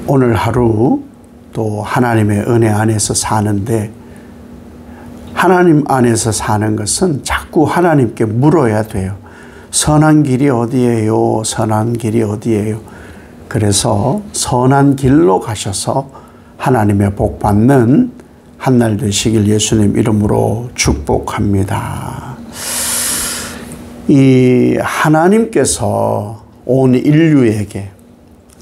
오늘 하루 또 하나님의 은혜 안에서 사는데, 하나님 안에서 사는 것은 자꾸 하나님께 물어야 돼요. 선한 길이 어디예요? 선한 길이 어디예요? 그래서 선한 길로 가셔서 하나님의 복 받는 한 날 되시길 예수님 이름으로 축복합니다. 이 하나님께서 온 인류에게,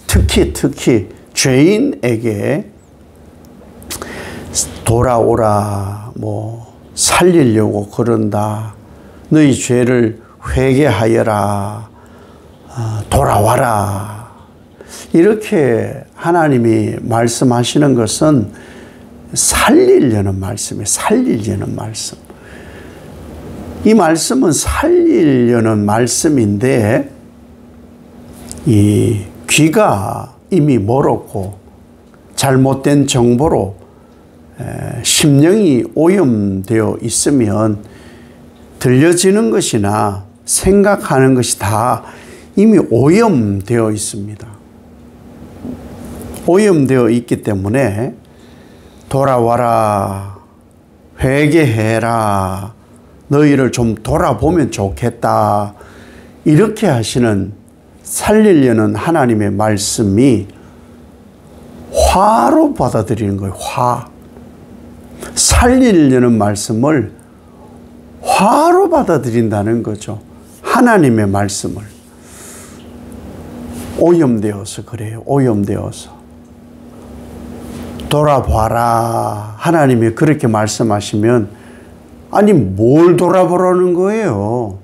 특히 죄인에게 돌아오라, 살리려고 그런다, 너희 죄를 회개하여라, 돌아와라, 이렇게 하나님이 말씀하시는 것은 살리려는 말씀이에요. 살리려는 말씀. 이 말씀은 살리려는 말씀인데, 이 귀가 이미 멀었고 잘못된 정보로 심령이 오염되어 있으면 들려지는 것이나 생각하는 것이 다 이미 오염되어 있습니다. 오염되어 있기 때문에 돌아와라, 회개해라, 너희를 좀 돌아보면 좋겠다, 이렇게 하시는, 살리려는 하나님의 말씀이 화로 받아들이는 거예요. 화. 살리려는 말씀을 화로 받아들인다는 거죠. 하나님의 말씀을. 오염되어서 그래요. 오염되어서. 돌아봐라. 하나님이 그렇게 말씀하시면, 아니 뭘 돌아보라는 거예요?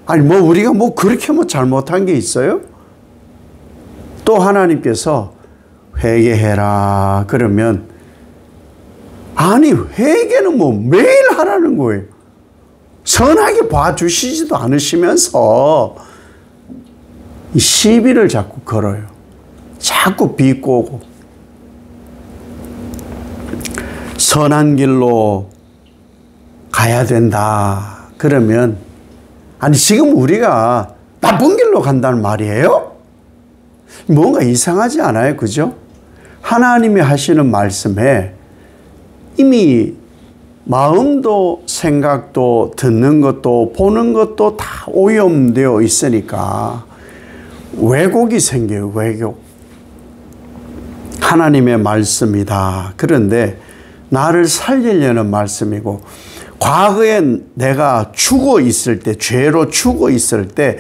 아니 우리가 그렇게 잘못한 게 있어요? 또 하나님께서 회개해라 그러면, 아니 회개는 매일 하라는 거예요. 선하게 봐주시지도 않으시면서 시비를 자꾸 걸어요. 자꾸 비꼬고. 선한 길로 가야 된다 그러면, 아니 지금 우리가 나쁜 길로 간다는 말이에요? 뭔가 이상하지 않아요? 그죠? 하나님이 하시는 말씀에 이미 마음도 생각도 듣는 것도 보는 것도 다 오염되어 있으니까 왜곡이 생겨요. 왜곡. 하나님의 말씀이다. 그런데 나를 살리려는 말씀이고, 과거에 내가 죽어 있을 때, 죄로 죽어 있을 때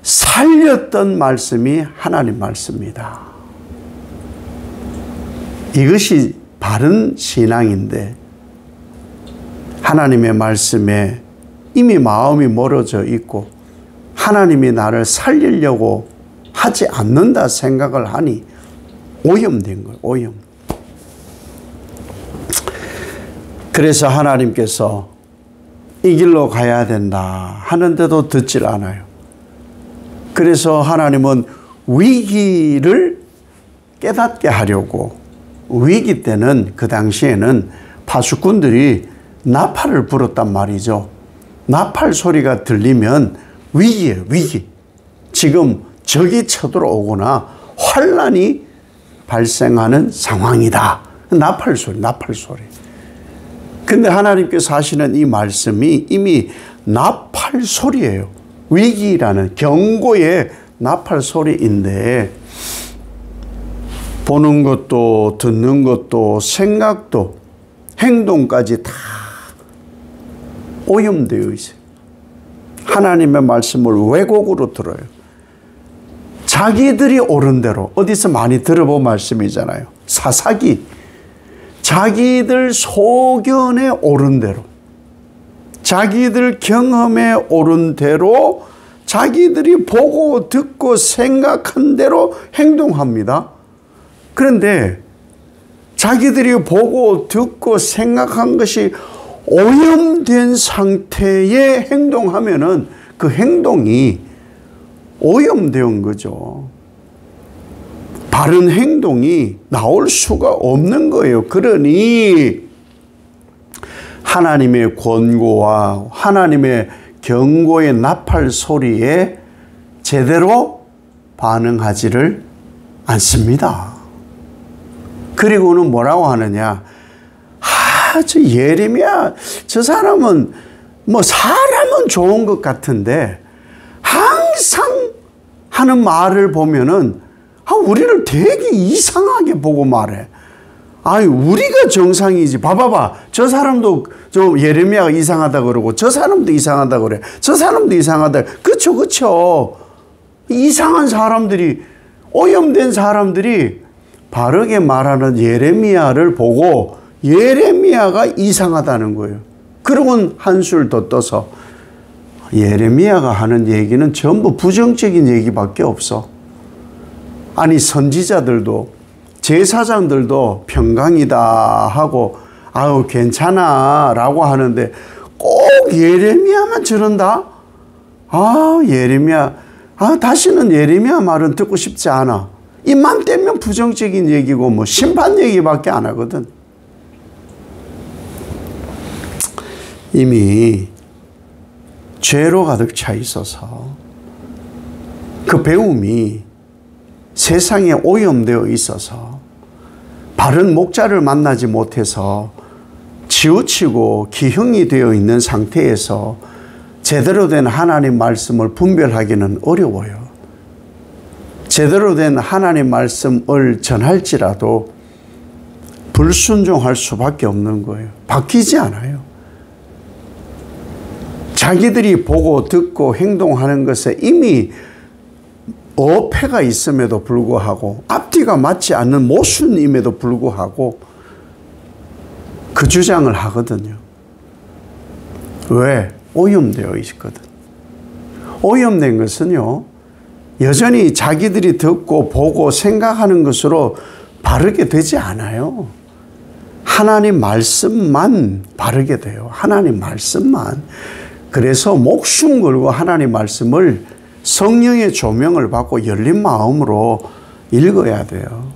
살렸던 말씀이 하나님 말씀이다. 이것이 바른 신앙인데, 하나님의 말씀에 이미 마음이 멀어져 있고 하나님이 나를 살리려고 하지 않는다 생각을 하니 오염된 거예요. 오염. 그래서 하나님께서 이 길로 가야 된다 하는데도 듣질 않아요. 그래서 하나님은 위기를 깨닫게 하려고, 위기 때는, 그 당시에는 파수꾼들이 나팔을 불었단 말이죠. 나팔 소리가 들리면 위기예요. 위기. 지금 적이 쳐들어오거나 환란이 발생하는 상황이다. 나팔 소리, 나팔 소리. 근데 하나님께서 하시는 이 말씀이 이미 나팔 소리예요. 위기라는 경고의 나팔 소리인데, 보는 것도 듣는 것도 생각도 행동까지 다 오염되어 있어요. 하나님의 말씀을 왜곡으로 들어요. 자기들이 옳은 대로, 어디서 많이 들어본 말씀이잖아요. 사사기. 자기들 소견에 옳은 대로, 자기들 경험에 옳은 대로, 자기들이 보고 듣고 생각한 대로 행동합니다. 그런데 자기들이 보고 듣고 생각한 것이 오염된 상태에 행동하면은 그 행동이 오염된 거죠. 바른 행동이 나올 수가 없는 거예요. 그러니 하나님의 권고와 하나님의 경고의 나팔 소리에 제대로 반응하지를 않습니다. 그리고는 뭐라고 하느냐. 저 예레미야, 저 사람은 뭐 사람은 좋은 것 같은데 항상 하는 말을 보면은 우리를 되게 이상하게 보고 말해. 아니, 우리가 정상이지. 봐봐봐. 저 사람도 좀 예레미야가 이상하다 그러고, 저 사람도 이상하다 그래. 저 사람도 이상하다. 그쵸. 이상한 사람들이, 오염된 사람들이 바르게 말하는 예레미야를 보고 예레미야가 이상하다는 거예요. 그러고는 한술 더 떠서 예레미야가 하는 얘기는 전부 부정적인 얘기밖에 없어. 아니, 선지자들도, 제사장들도 평강이다 하고 아유 괜찮아 라고 하는데 꼭 예레미야만 저런다? 예레미야, 다시는 예레미야 말은 듣고 싶지 않아. 입만 떼면 부정적인 얘기고 뭐 심판 얘기밖에 안 하거든. 이미 죄로 가득 차 있어서 그 배움이 세상에 오염되어 있어서 바른 목자를 만나지 못해서 치우치고 기형이 되어 있는 상태에서 제대로 된 하나님 말씀을 분별하기는 어려워요. 제대로 된 하나님 말씀을 전할지라도 불순종할 수밖에 없는 거예요. 바뀌지 않아요. 자기들이 보고 듣고 행동하는 것에 이미 어폐가 있음에도 불구하고 앞뒤가 맞지 않는 모순임에도 불구하고 그 주장을 하거든요. 왜? 오염되어 있거든. 오염된 것은요, 여전히 자기들이 듣고 보고 생각하는 것으로 바르게 되지 않아요. 하나님 말씀만 바르게 돼요. 하나님 말씀만. 그래서 목숨 걸고 하나님 말씀을 성령의 조명을 받고 열린 마음으로 읽어야 돼요.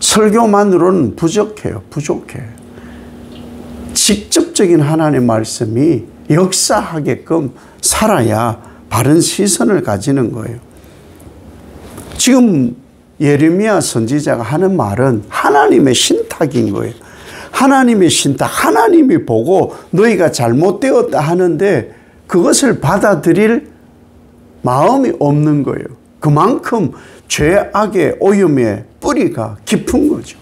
설교만으로는 부족해요. 부족해. 직접적인 하나님 말씀이 역사하게끔 살아야 바른 시선을 가지는 거예요. 지금 예레미야 선지자가 하는 말은 하나님의 신탁인 거예요. 하나님의 신탁, 하나님이 보고 너희가 잘못되었다 하는데 그것을 받아들일 마음이 없는 거예요. 그만큼 죄악의 오염의 뿌리가 깊은 거죠.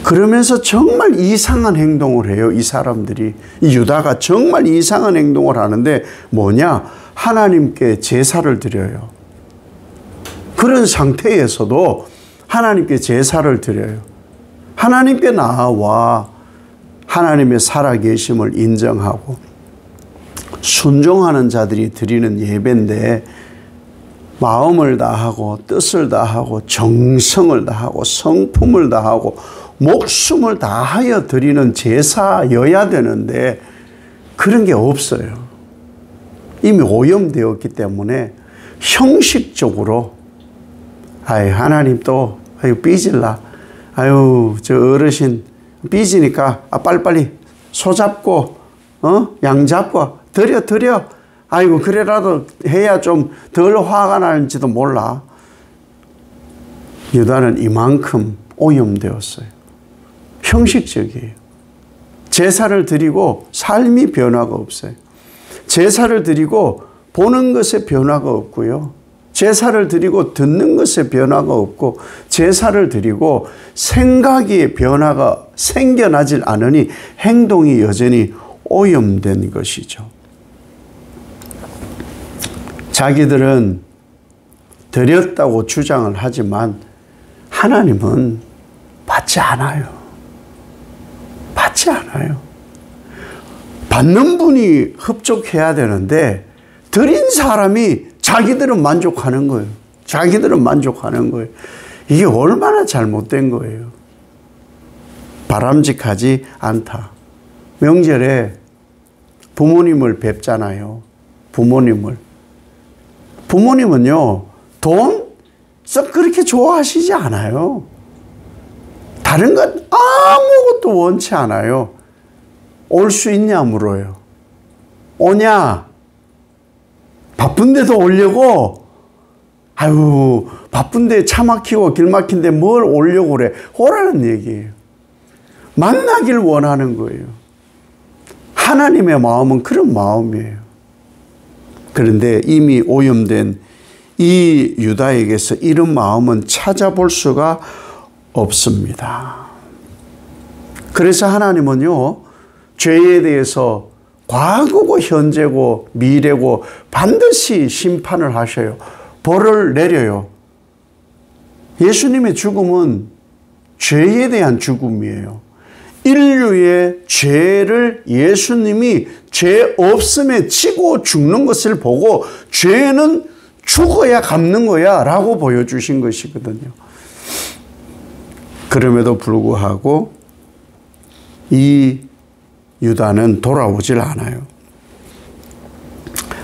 그러면서 정말 이상한 행동을 해요. 이 사람들이. 이 유다가 정말 이상한 행동을 하는데 뭐냐? 하나님께 제사를 드려요. 그런 상태에서도 하나님께 제사를 드려요. 하나님께 나와 하나님의 살아계심을 인정하고 순종하는 자들이 드리는 예배인데 마음을 다하고 뜻을 다하고 정성을 다하고 성품을 다하고 목숨을 다하여 드리는 제사여야 되는데 그런 게 없어요. 이미 오염되었기 때문에 형식적으로 하나님 또 삐질라. 저 어르신 삐지니까 빨리빨리 소 잡고 양 잡고 드려. 아이고 그래라도 해야 좀 덜 화가 나는지도 몰라. 유다는 이만큼 오염되었어요. 형식적이에요. 제사를 드리고 삶이 변화가 없어요. 제사를 드리고 보는 것에 변화가 없고요. 제사를 드리고 듣는 것에 변화가 없고 제사를 드리고 생각의 변화가 생겨나질 않으니 행동이 여전히 오염된 것이죠. 자기들은 드렸다고 주장을 하지만 하나님은 받지 않아요. 받지 않아요. 받는 분이 흡족해야 되는데 드린 사람이 자기들은 만족하는 거예요. 자기들은 만족하는 거예요. 이게 얼마나 잘못된 거예요. 바람직하지 않다. 명절에 부모님을 뵙잖아요. 부모님은요, 돈 썩 그렇게 좋아하시지 않아요. 다른 것 아무것도 원치 않아요. 올 수 있냐 물어요. 오냐? 바쁜데도 오려고? 아유, 바쁜데 차 막히고 길 막힌데 뭘 오려고 그래. 오라는 얘기예요. 만나길 원하는 거예요. 하나님의 마음은 그런 마음이에요. 그런데 이미 오염된 이 유다에게서 이런 마음은 찾아볼 수가 없습니다. 그래서 하나님은요, 죄에 대해서 과거고 현재고 미래고 반드시 심판을 하셔요. 벌을 내려요. 예수님의 죽음은 죄에 대한 죽음이에요. 인류의 죄를 예수님이 죄 없음에 지고 죽는 것을 보고 죄는 죽어야 갚는 거야 라고 보여주신 것이거든요. 그럼에도 불구하고 이 유다는 돌아오질 않아요.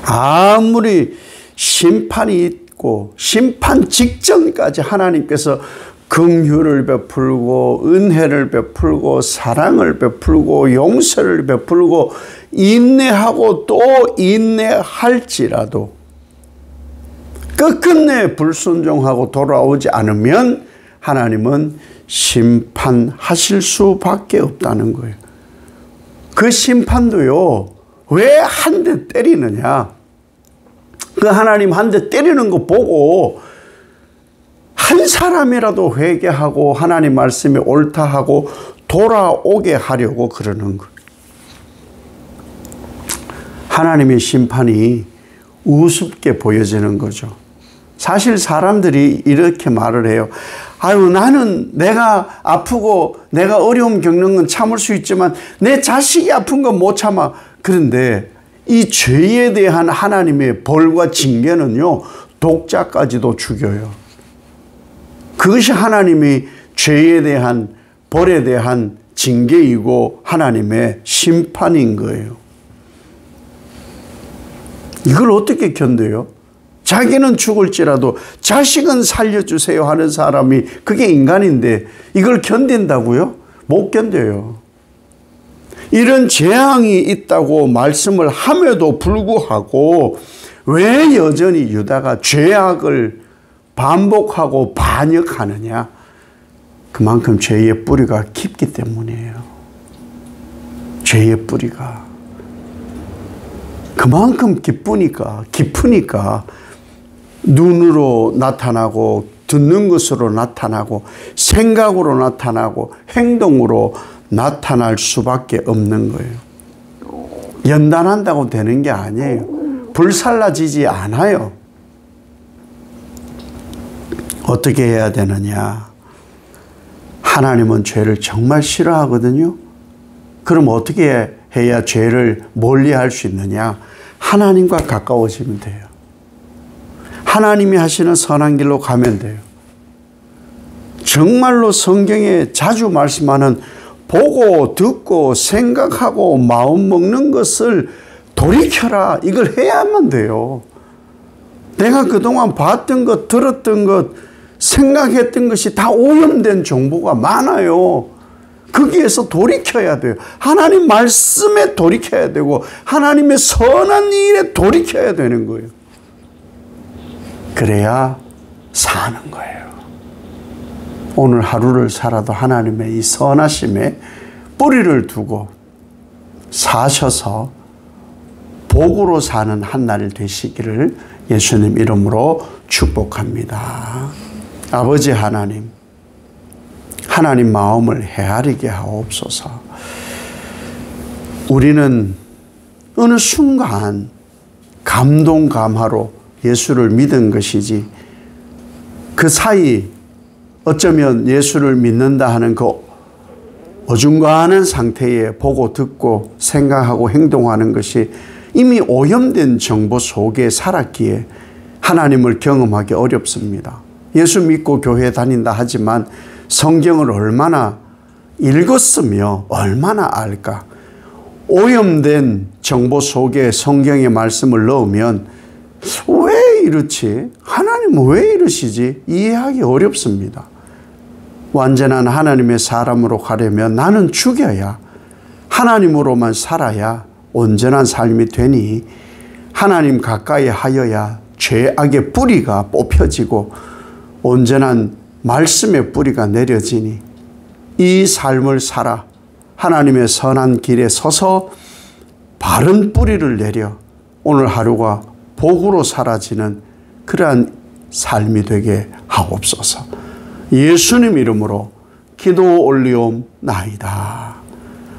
아무리 심판이 있고 심판 직전까지 하나님께서 긍휼을 베풀고 은혜를 베풀고 사랑을 베풀고 용서를 베풀고 인내하고 또 인내할지라도 끝끝내 불순종하고 돌아오지 않으면 하나님은 심판하실 수밖에 없다는 거예요. 그 심판도요, 왜 한 대 때리느냐? 그 하나님 한 대 때리는 거 보고 한 사람이라도 회개하고 하나님 말씀이 옳다 하고 돌아오게 하려고 그러는 거예요. 하나님의 심판이 우습게 보여지는 거죠. 사실 사람들이 이렇게 말을 해요. 아유, 나는 내가 아프고 내가 어려움 겪는 건 참을 수 있지만 내 자식이 아픈 건 못 참아. 그런데 이 죄에 대한 하나님의 벌과 징계는요, 독자까지도 죽여요. 그것이 하나님이 죄에 대한 벌에 대한 징계이고 하나님의 심판인 거예요. 이걸 어떻게 견뎌요? 자기는 죽을지라도 자식은 살려주세요 하는 사람이 그게 인간인데 이걸 견딘다고요? 못 견뎌요. 이런 재앙이 있다고 말씀을 함에도 불구하고 왜 여전히 유다가 죄악을 반복하고 반역하느냐? 그만큼 죄의 뿌리가 깊기 때문이에요. 죄의 뿌리가. 그만큼 깊으니까 눈으로 나타나고 듣는 것으로 나타나고 생각으로 나타나고 행동으로 나타날 수밖에 없는 거예요. 연단한다고 되는 게 아니에요. 불살라지지 않아요. 어떻게 해야 되느냐? 하나님은 죄를 정말 싫어하거든요. 그럼 어떻게 해야 죄를 멀리할 수 있느냐? 하나님과 가까워지면 돼요. 하나님이 하시는 선한 길로 가면 돼요. 정말로 성경에 자주 말씀하는 보고 듣고 생각하고 마음 먹는 것을 돌이켜라. 이걸 해야만 돼요. 내가 그동안 봤던 것, 들었던 것, 생각했던 것이 다 오염된 정보가 많아요. 거기에서 돌이켜야 돼요. 하나님 말씀에 돌이켜야 되고 하나님의 선한 일에 돌이켜야 되는 거예요. 그래야 사는 거예요. 오늘 하루를 살아도 하나님의 이 선하심에 뿌리를 두고 사셔서 복으로 사는 한날 되시기를 예수님 이름으로 축복합니다. 아버지 하나님, 하나님 마음을 헤아리게 하옵소서. 우리는 어느 순간 감동감화로 예수를 믿은 것이지 그 사이 어쩌면 예수를 믿는다 하는 그 어중간한 상태에 보고 듣고 생각하고 행동하는 것이 이미 오염된 정보 속에 살았기에 하나님을 경험하기 어렵습니다. 예수 믿고 교회 다닌다 하지만 성경을 얼마나 읽었으며 얼마나 알까? 오염된 정보 속에 성경의 말씀을 넣으면 왜 이렇지? 하나님은 왜 이러시지? 이해하기 어렵습니다. 완전한 하나님의 사람으로 가려면 나는 죽여야, 하나님으로만 살아야 온전한 삶이 되니 하나님 가까이 하여야 죄악의 뿌리가 뽑혀지고 온전한 말씀의 뿌리가 내려지니 이 삶을 살아 하나님의 선한 길에 서서 바른 뿌리를 내려 오늘 하루가 복으로 사라지는 그러한 삶이 되게 하옵소서. 예수님 이름으로 기도 올리옵나이다.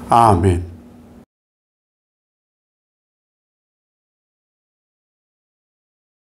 아멘.